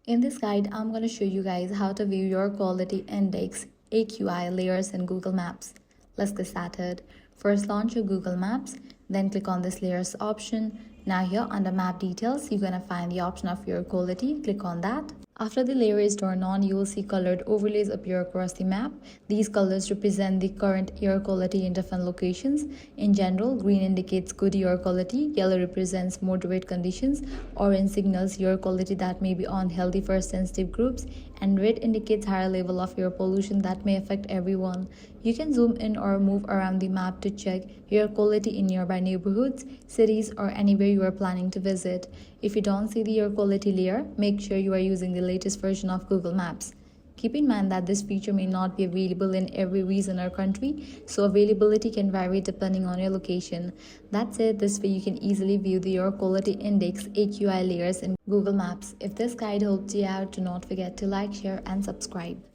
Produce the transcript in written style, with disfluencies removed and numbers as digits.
In this guide, I'm going to show you guys how to view your quality index AQI layers in Google Maps. Let's get started. First, launch your Google Maps, then click on this layers option. Now here under map details, you're going to find the option of your quality. Click on that. After the layer is turned on, you will see colored overlays appear across the map. These colors represent the current air quality in different locations. In general, green indicates good air quality, yellow represents moderate conditions, orange signals air quality that may be unhealthy for sensitive groups, and red indicates higher level of air pollution that may affect everyone. You can zoom in or move around the map to check air quality in nearby neighborhoods, cities, or anywhere you are planning to visit. If you don't see the air quality layer, make sure you are using the latest version of Google Maps. Keep in mind that this feature may not be available in every region or country, so availability can vary depending on your location. That's it. This way you can easily view the air quality index AQI layers in Google Maps. If this guide helped you out, do not forget to like, share, and subscribe.